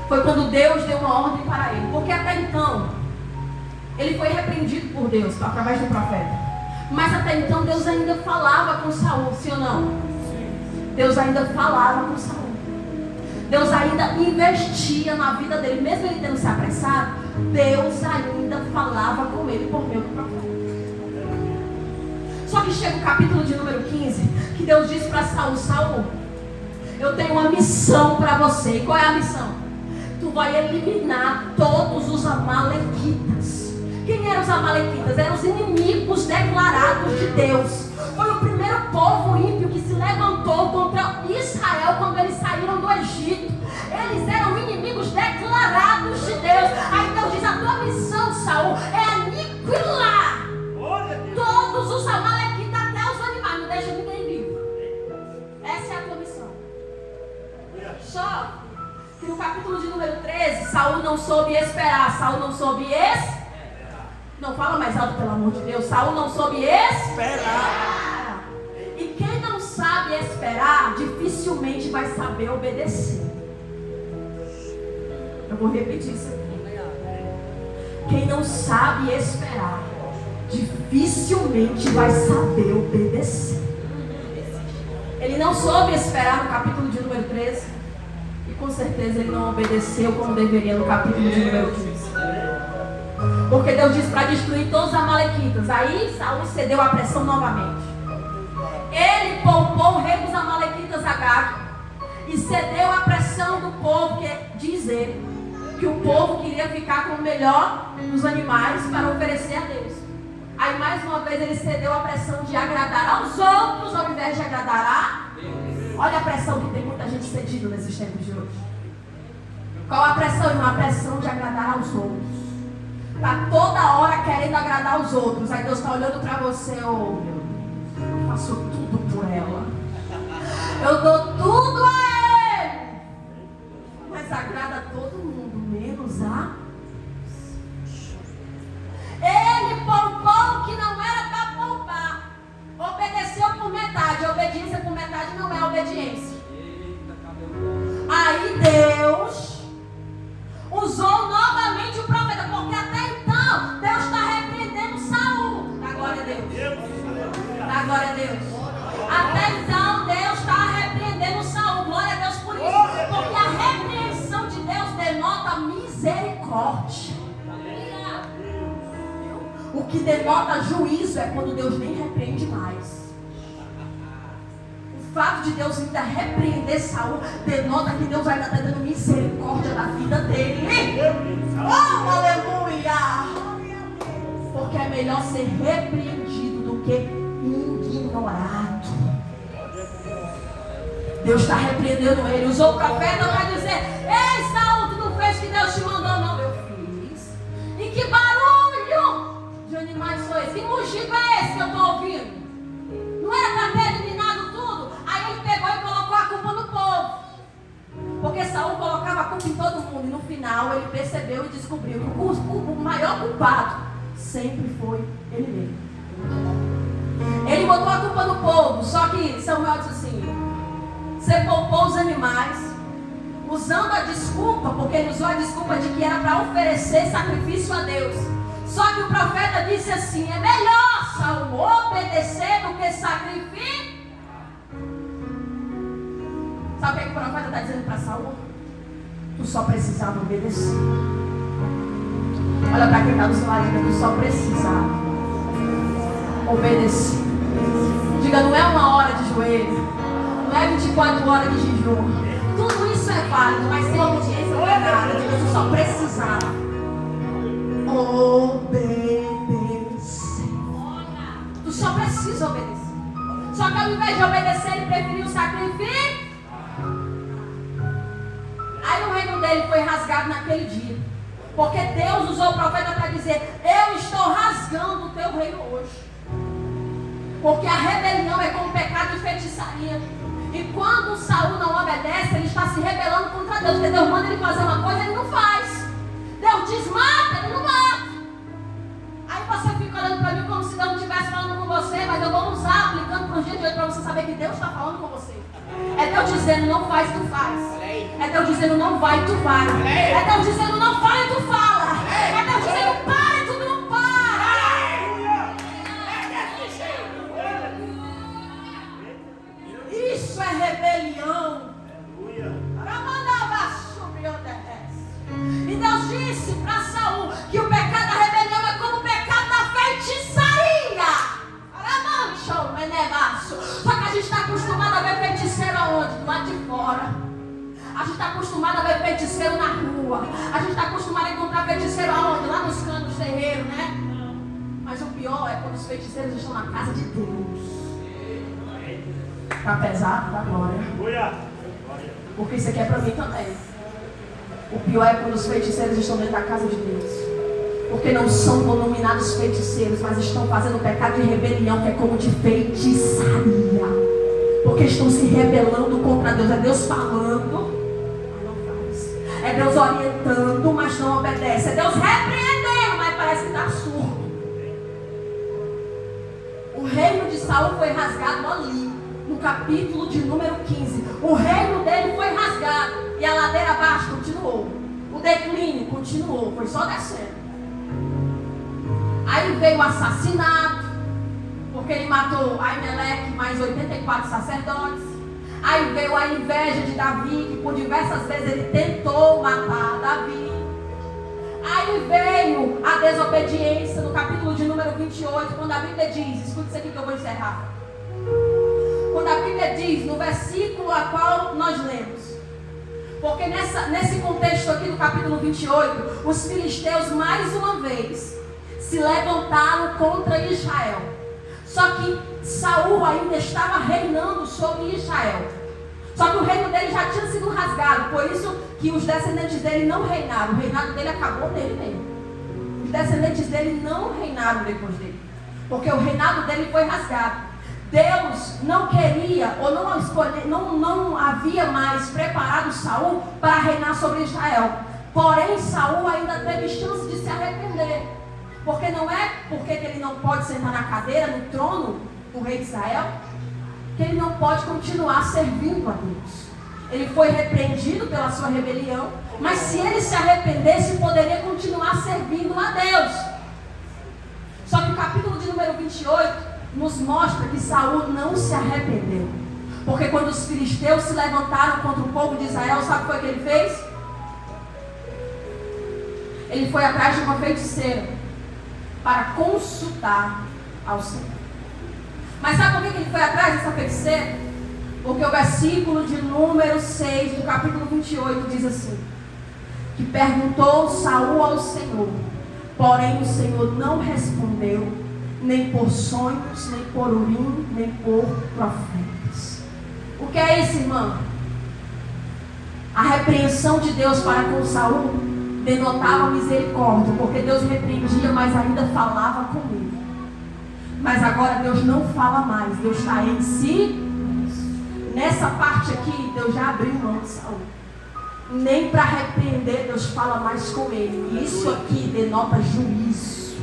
Foi quando Deus deu uma ordem para ele. Porque até então ele foi repreendido por Deus através do profeta. Mas até então Deus ainda falava com Saul, sim ou não? Deus ainda falava com Saul. Deus ainda investia na vida dele, mesmo ele tendo se apressado. Deus ainda falava com ele por meio do profeta. Só que chega o capítulo de número 15, que Deus diz para Saul: Saul, eu tenho uma missão para você. E qual é a missão? Tu vai eliminar todos os amalequitas. Quem eram os amalequitas? Eram os inimigos declarados de Deus. Foi o primeiro povo ímpio que se levantou contra Israel quando eles saíram do Egito. Eles eram inimigos declarados de Deus. Aí Deus diz: a tua missão, Saul, é aniquilar todos os amalequitas, até os animais. Não deixa ninguém vivo. Essa é a tua missão. Só que no capítulo de número 13, Saul não soube esperar. Saul não soube esperar. Não fala mais alto, pelo amor de Deus. Saul não soube esperar. E quem não sabe esperar, dificilmente vai saber obedecer. Eu vou repetir isso aqui. Quem não sabe esperar, dificilmente vai saber obedecer. Ele não soube esperar no capítulo de número 13. E com certeza ele não obedeceu como deveria no capítulo de número 15. Porque Deus disse para destruir todos os amalequitas. Aí Saul cedeu à pressão novamente. Ele poupou o rei dos amalequitas, Agag, e cedeu à pressão do povo, que diz ele. que o povo queria ficar com o melhor dos animais para oferecer a Deus. Aí mais uma vez ele cedeu à pressão de agradar aos outros ao invés de agradar a Deus. Olha a pressão que tem muita gente cedido nesses tempos de hoje. Qual a pressão, irmão? A pressão de agradar aos outros. Está toda hora querendo agradar aos outros. Aí Deus está olhando para você, oh meu Deus, eu faço tudo por ela. Eu dou tudo a ele. Mas agrada todo mundo, menos a... Ele poupou o que não era para poupar. Obedeceu por metade. A obediência por metade não é obediência. Aí Deus usou novamente o profeta, porque até então Deus está repreendendo Saul. Dá glória a Deus. Dá glória a Deus. Até então Deus está repreendendo Saul. Glória a Deus por isso. Porque a repreensão de Deus denota misericórdia. O que denota juízo é quando Deus nem repreende mais. O fato de Deus ainda repreender Saul denota que Deus ainda está dando misericórdia da vida dele. Oh, aleluia! Porque é melhor ser repreendido do que ignorado. Deus está repreendendo ele. Usou o profeta para dizer: ei, Saul, tu não fez o que Deus te mandou? Não, eu fiz. E que barulho de animais foi esse? Que mugido é esse que eu estou ouvindo? Não era para ter eliminado tudo? Aí ele pegou e colocou a culpa no povo. Porque Saul colocava a culpa em todo mundo. E no final ele percebeu e descobriu que o maior culpado sempre foi ele mesmo. Ele botou a culpa no povo. Só que Samuel disse assim: você poupou os animais, usando a desculpa, porque ele usou a desculpa de que era para oferecer sacrifício a Deus. Só que o profeta disse assim: é melhor, Saul, obedecer do que sacrificar. Sabe o que o profeta está dizendo para Saul? Tu só precisava obedecer. Olha para quem está do seu lado, tu só precisava obedecer. Diga, não é uma hora de joelho, não é 24 horas de jejum. Tudo isso é válido, mas sem obediência não é nada. Diga, tu só precisava obedecer. Tu só precisa obedecer. Só que ao invés de obedecer, ele preferiu sacrifício. Aí o reino dele foi rasgado naquele dia. Porque Deus usou o profeta para dizer: eu estou rasgando o teu reino hoje. Porque a rebelião é como pecado de feitiçaria. E quando Saul não obedece, ele está se rebelando contra Deus. Porque Deus manda ele fazer uma coisa, ele não faz. Deus diz mata, ele não mata. Aí você fica olhando para mim como se Deus não estivesse falando com você. Mas eu vou usar, aplicando para o dia de hoje, para você saber que Deus está falando com você. É Deus dizendo não faz, tu faz. É Deus dizendo não vai, tu vai. É Deus dizendo não fala, tu fala. É Deus dizendo para, tu não para. Isso é rebelião. E Deus disse para Saul que o pecado da rebelião é como o pecado da feitiçaria. Só que a gente está acostumado a ver feiticeiro aonde? Do lado de fora. A gente está acostumado a ver feiticeiro na rua. A gente está acostumado a encontrar feiticeiro aonde? Lá nos canos do terreiro, né? Mas o pior é quando os feiticeiros estão na casa de Deus. Está pesado? Tá glória. Porque isso aqui é para mim também. O pior é quando os feiticeiros estão dentro da casa de Deus. Porque não são denominados feiticeiros, mas estão fazendo pecado de rebelião, que é como de feitiçaria. Porque estão se rebelando contra Deus. É Deus falando, mas não faz. É Deus orientando, mas não obedece. É Deus repreendendo, mas parece que está surdo. O reino de Saul foi rasgado ali, no capítulo de número 15. O reino dele foi rasgado e a ladeira abaixo continuou. O declínio continuou, foi só descendo. Aí veio o assassinato, porque ele matou Aimeleque mais 84 sacerdotes. Aí veio a inveja de Davi, que por diversas vezes ele tentou matar Davi. Aí veio a desobediência no capítulo de número 28, quando a Bíblia diz, escute isso aqui que eu vou encerrar. Quando a Bíblia diz, no versículo a qual nós lemos: Porque nesse contexto aqui do capítulo 28, os filisteus mais uma vez se levantaram contra Israel. Só que Saul ainda estava reinando sobre Israel. Só que o reino dele já tinha sido rasgado. Por isso que os descendentes dele não reinaram. O reinado dele acabou nele mesmo. Os descendentes dele não reinaram depois dele. Porque o reinado dele foi rasgado. Deus não queria ou não havia mais preparado Saul para reinar sobre Israel. Porém, Saul ainda teve chance de se arrepender. Porque não é porque ele não pode sentar na cadeira, no trono do rei de Israel, que ele não pode continuar servindo a Deus. Ele foi repreendido pela sua rebelião, mas se ele se arrependesse, poderia continuar servindo a Deus. Só que o capítulo de número 28 nos mostra que Saul não se arrependeu. Porque quando os filisteus se levantaram contra o povo de Israel, sabe o que foi que ele fez? Ele foi atrás de uma feiticeira para consultar ao Senhor. Mas sabe por que ele foi atrás dessa feiticeira? Porque o versículo de número 6 do capítulo 28 diz assim: que perguntou Saul ao Senhor, porém o Senhor não respondeu, nem por sonhos, nem por urim, nem por profetas. O que é isso, irmã? A repreensão de Deus para com Saul denotava misericórdia, porque Deus repreendia, mas ainda falava com ele. Mas agora Deus não fala mais, Deus está em si. Nessa parte aqui, Deus já abriu mão de Saul. Nem para repreender, Deus fala mais com ele. Isso aqui denota juízo.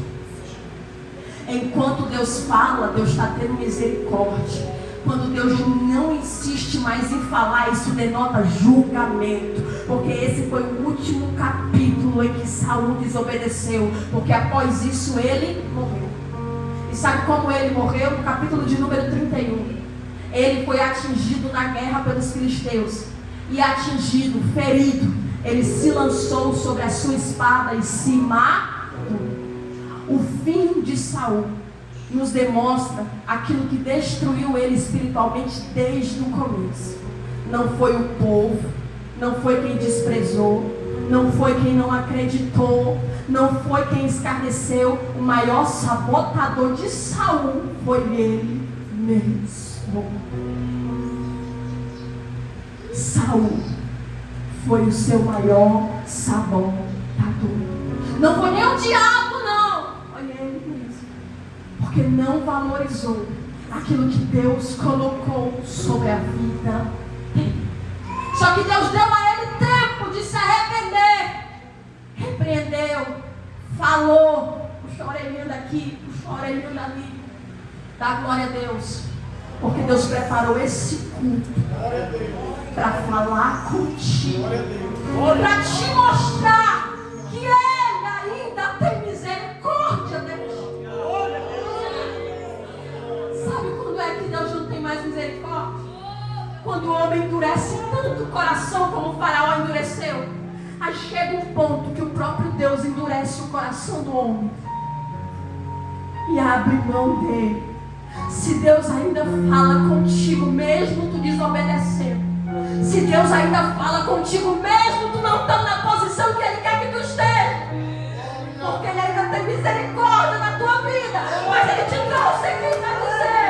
Enquanto Deus fala, Deus está tendo misericórdia. Quando Deus não insiste mais em falar, isso denota julgamento. Porque esse foi o último capítulo em que Saul desobedeceu. Porque após isso ele morreu. E sabe como ele morreu? No capítulo de número 31. Ele foi atingido na guerra pelos filisteus. E atingido, ferido, ele se lançou sobre a sua espada e se matou. O fim de Saul nos demonstra aquilo que destruiu ele espiritualmente desde o começo. Não foi o povo, não foi quem desprezou, não foi quem não acreditou, não foi quem escarneceu. O maior sabotador de Saul foi ele mesmo. Saul foi o seu maior sabotador. Não foi nem o diabo, não. Foi ele mesmo. Porque não valorizou aquilo que Deus colocou sobre a vida dele. Só que Deus deu a ele tempo de se arrepender. Repreendeu, falou, puxa a orelhinha daqui, puxa a orelhinha dali. Dá glória a Deus. Porque Deus preparou esse culto para falar contigo, para te mostrar que Ele ainda tem misericórdia de ti. Sabe quando é que Deus não tem mais misericórdia? Quando o homem endurece tanto o coração como o faraó endureceu. Aí chega um ponto que o próprio Deus endurece o coração do homem e abre mão dele. Se Deus ainda fala contigo, mesmo tu desobedecendo. Se Deus ainda fala contigo, mesmo tu não estando na posição que Ele quer que tu esteja. Porque Ele ainda tem misericórdia na tua vida. Mas Ele te trouxe aqui para dizer.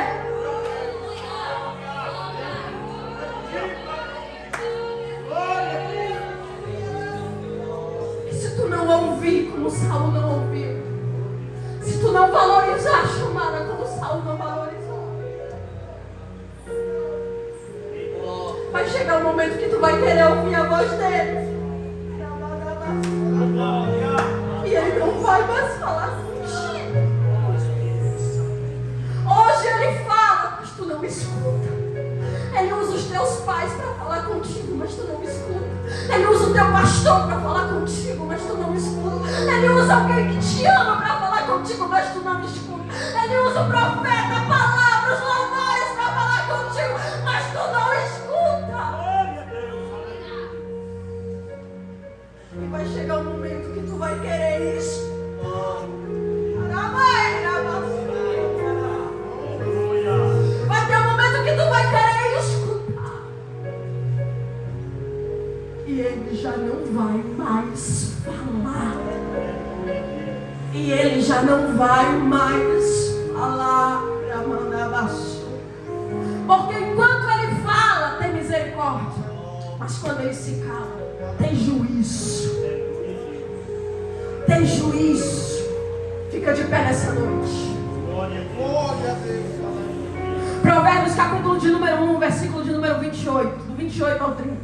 E se tu não ouvir como Saul não ouviu, se tu não valorizar a chamada como Saul não valorizou, vai chegar um momento que tu vai querer ouvir a voz dele. E ele não vai mais falar contigo. Hoje ele fala, mas tu não escuta. Ele usa os teus pais para falar contigo, mas tu não escuta. Ele usa o teu pastor para falar contigo, mas tu não escuta. Ele usa alguém que te ama para falar contigo, mas tu não escuta. Ele usa o profeta, palavras, louvores para falar contigo, mas tu não escuta. E vai chegar um momento que tu não vai mais falar. Porque enquanto ele fala, tem misericórdia. Mas quando ele se cala, tem juízo. Tem juízo. Fica de pé nessa noite. Glória a Deus. Provérbios capítulo de número 1, versículo de número 28. Do 28 ao 30.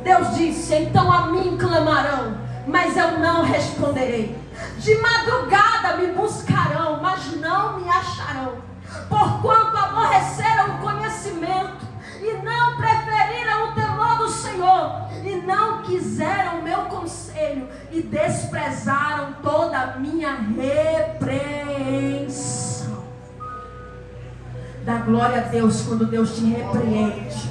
Deus disse: então a mim clamarão, mas eu não responderei. De madrugada me buscarão, mas não me acharão. Porquanto aborreceram o conhecimento e não preferiram o temor do Senhor, e não quiseram o meu conselho, e desprezaram toda a minha repreensão. Dá glória a Deus quando Deus te repreende.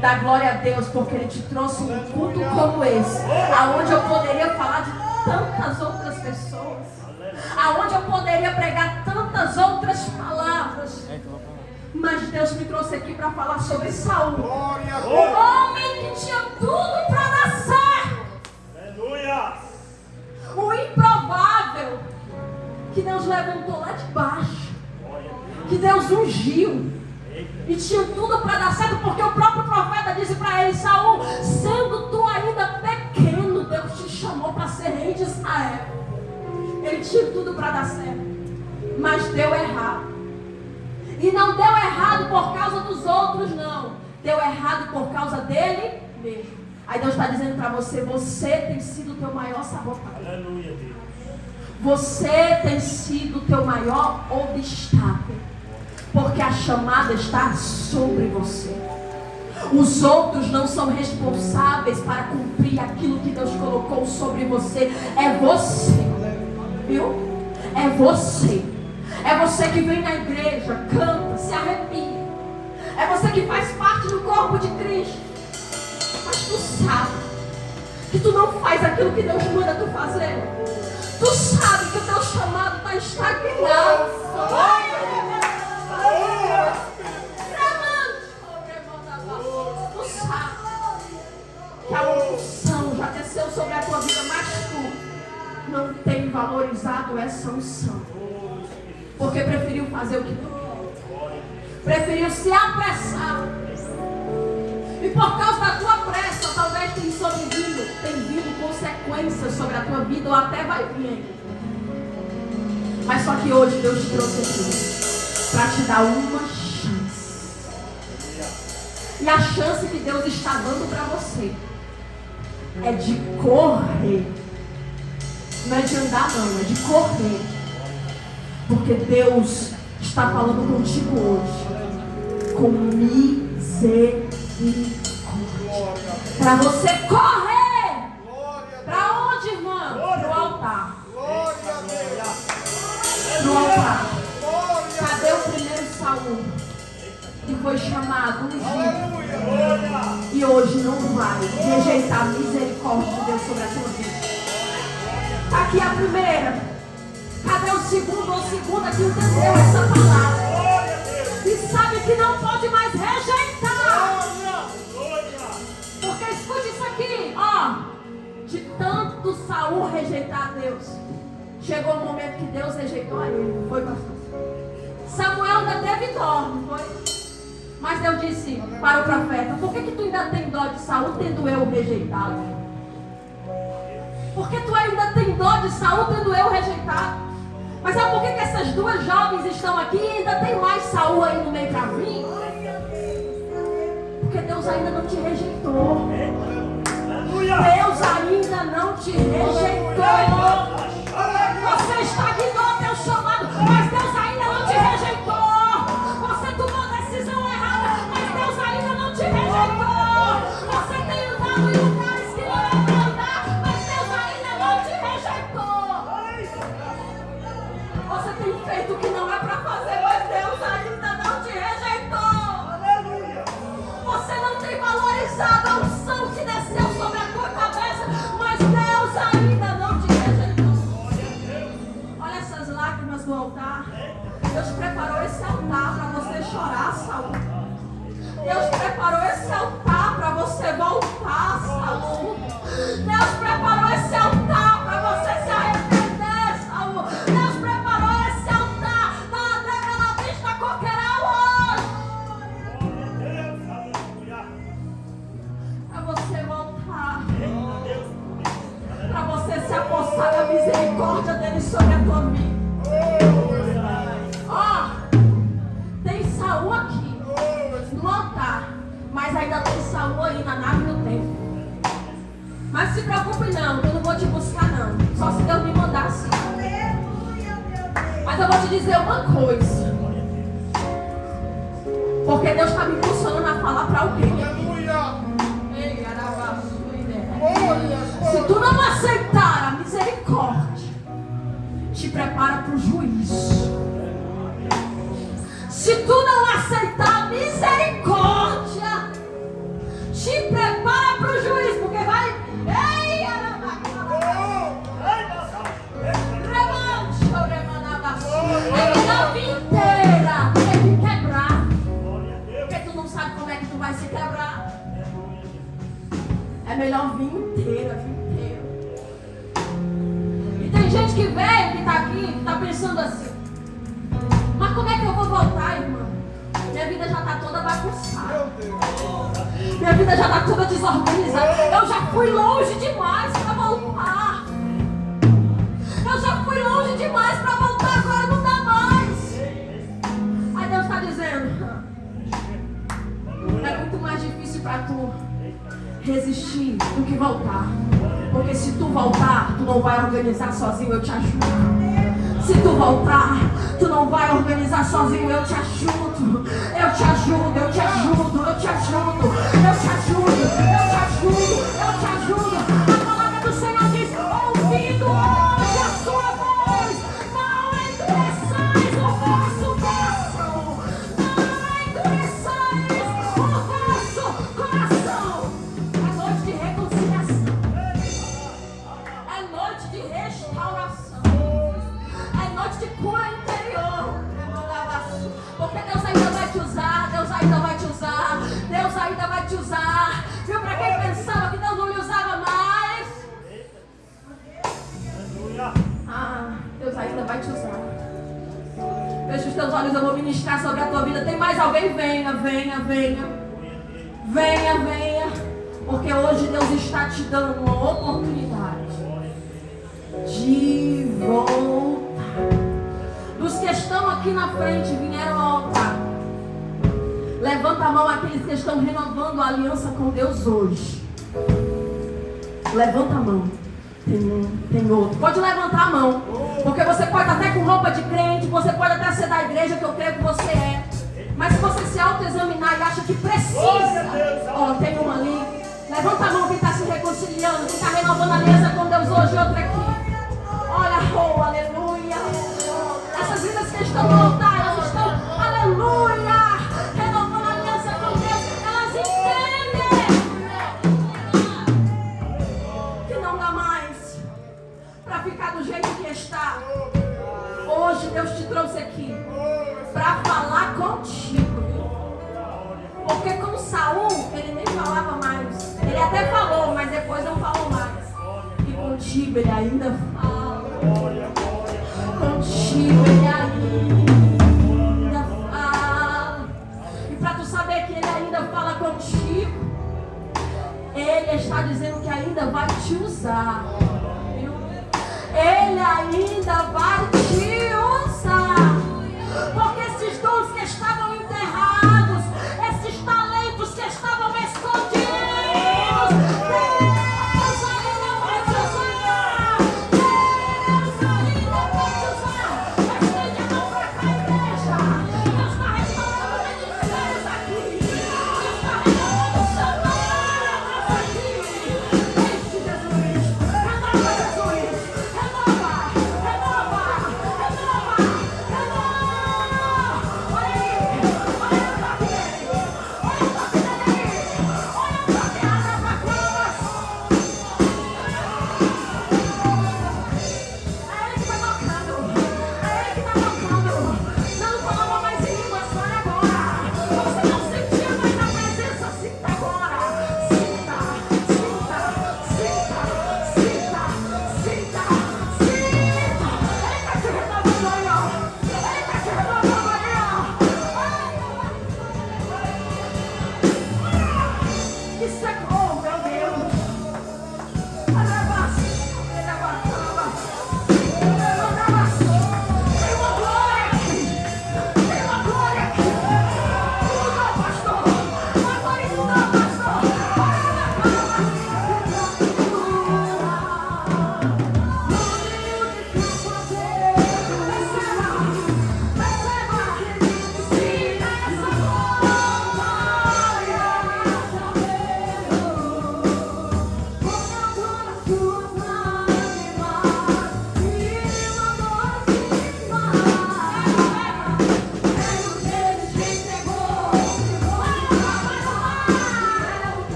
Dá glória a Deus porque Ele te trouxe um culto como esse, aonde eu poderia falar de tantas outras pessoas, aonde eu poderia pregar tantas outras palavras. Mas Deus me trouxe aqui para falar sobre Saul, o homem que tinha tudo para dar certo. Aleluia. O improvável que Deus levantou lá de baixo, que Deus ungiu, e tinha tudo para dar certo, porque o próprio profeta disse para ele: Saul, sendo tu ainda pequeno, Deus te chamou para ser rei de Israel. Ele tinha tudo para dar certo, mas deu errado. E não deu errado por causa dos outros, não. Deu errado por causa dele mesmo. Aí Deus está dizendo para você: você tem sido o teu maior sabotador. Aleluia, Deus. Você tem sido o teu maior obstáculo. Porque a chamada está sobre você. Os outros não são responsáveis para cumprir aquilo que Deus colocou sobre você. É você. Viu? É você. É você que vem na igreja, canta, se arrepia. É você que faz parte do corpo de Cristo. Mas tu sabe que tu não faz aquilo que Deus manda tu fazer. Tu sabe que o teu chamado está estagnado. Tu sabe que a unção já desceu sobre a tua vida, mas tu não tem valorizado essa unção, porque preferiu fazer o que tu quer, preferiu se apressar, e por causa da tua pressa talvez tem vindo consequências sobre a tua vida, ou até vai vir ainda. Mas só que hoje Deus te trouxe aqui para te dar uma chance. E a chance que Deus está dando para você é de correr. Não é de andar não, é de correr. Porque Deus está falando contigo hoje com misericórdia. Para você correr. Para onde, irmão? Para o altar. Para o altar. Cadê o primeiro Saul que foi chamado, ungido, e hoje não vai rejeitar a misericórdia de Deus sobre a tua vida? Está aqui a primeira. Cadê o segundo ou segunda que entendeu essa palavra e sabe que não pode mais rejeitar? Porque escute isso aqui, ó, de tanto Saul rejeitar a Deus, chegou o momento que Deus rejeitou a ele, não foi, pastor? Samuel ainda teve dó, não foi? Mas Deus disse para o profeta: por que tu ainda tem dó de Saul, tendo eu rejeitado? Por que tu ainda tem dó de Saul, tendo eu rejeitado? Mas sabe por que essas duas jovens estão aqui e ainda tem mais Saul aí no meio para vir? Porque Deus ainda não te rejeitou. Deus ainda não te rejeitou. Você estagnou teu chamado, mas Deus ainda não te rejeitou. Você tomou decisão errada, mas Deus ainda não te rejeitou. Você tem andado em lugares que não é para andar, mas Deus ainda não te rejeitou. Você tem feito o que não é para fazer, mas Deus ainda não te rejeitou. Você não tem valorizado a unção que desceu sobre a tua cabeça, mas Deus ainda não te rejeitou. Olha essas lágrimas do altar. Deus preparou esse altar para você chorar, Saul. Deus preparou esse altar para você voltar, Saul. Deus preparou esse altar para você se arrepender, Saul. aí na nave do tempo. Mas se preocupe não, eu não vou te buscar não. Só se Deus me mandar assim. Mas eu vou te dizer uma coisa. Porque Deus está me impulsionando a falar para alguém. Se tu não aceitar a misericórdia, te prepara para o juízo. Se tu não aceitar a misericórdia, te prepara para o juízo, porque vai. Ei, a vida inteira tem que quebrar. Porque tu não sabe como é que tu vai se quebrar. É melhor vir inteira, vir inteira. E tem gente que veio, que está aqui, que está pensando assim: mas como é que eu vou voltar, irmão? Minha vida já está toda bagunçada. Minha vida já está toda desorganizada. Eu já fui longe demais para voltar. Eu já fui longe demais para voltar, agora não dá mais. Aí Deus está dizendo: é muito mais difícil para tu resistir do que voltar. Porque se tu voltar, tu não vai organizar sozinho, eu te ajudo. Se tu voltar, tu não vai organizar sozinho, eu te ajudo. Eu te ajudo, eu te ajudo, eu te ajudo. Eu te ajudo, eu te ajudo, eu te ajudo. A palavra do Senhor diz: ouvindo hoje a sua voz, não endureçais o vosso coração. Não endureçais o vosso coração. É noite de reconciliação. É noite de restauração. É noite de cura interior. Porque Deus ainda vai te usar. Deus ainda vai te usar. Deus ainda vai te usar. Viu? Para quem pensava que Deus não lhe usava mais, Deus ainda vai te usar. Fecha os teus olhos, eu vou ministrar sobre a tua vida. Tem mais alguém? Venha, venha, venha. Venha, venha. Porque hoje Deus está te dando uma oportunidade de voltar. Dos que estão aqui na frente vieram ao altar. Levanta a mão aqueles que estão renovando a aliança com Deus hoje. Levanta a mão. Tem outro. Pode levantar a mão. Porque você pode estar até com roupa de crente. Você pode até ser da igreja, que eu creio que você é. Mas se você se autoexaminar e acha que precisa, ó, tem uma ali. Levanta a mão quem está se reconciliando, quem está renovando a aliança com Deus hoje, outra aqui. Olha, oh, aleluia. Essas vidas que estão no altar, elas estão, aleluia, renovando a aliança com Deus. Elas entendem que não dá mais para ficar do jeito que está. Hoje Deus te trouxe aqui para falar contigo. Porque com Saul, ele nem falava mais. Ele até falou, mas depois não falou mais. E contigo ele ainda fala. Contigo ele ainda fala. E para tu saber que ele ainda fala contigo, ele está dizendo que ainda vai te usar. Ele ainda vai te usar. Porque esses dons que estavam enterrados, esses talentos que estavam escondidos, Deus ainda vai te usar. Deus ainda vai te usar. Estende a mão para cá, igreja. Deus está restaurando ministérios aqui. Deus está renovando semanas aqui. Enche Jesus. Renova Jesus. Renova.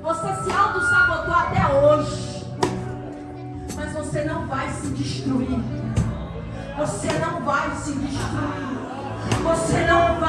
Você se auto-sabotou até hoje. Mas você não vai se destruir. Você não vai se destruir. Você não vai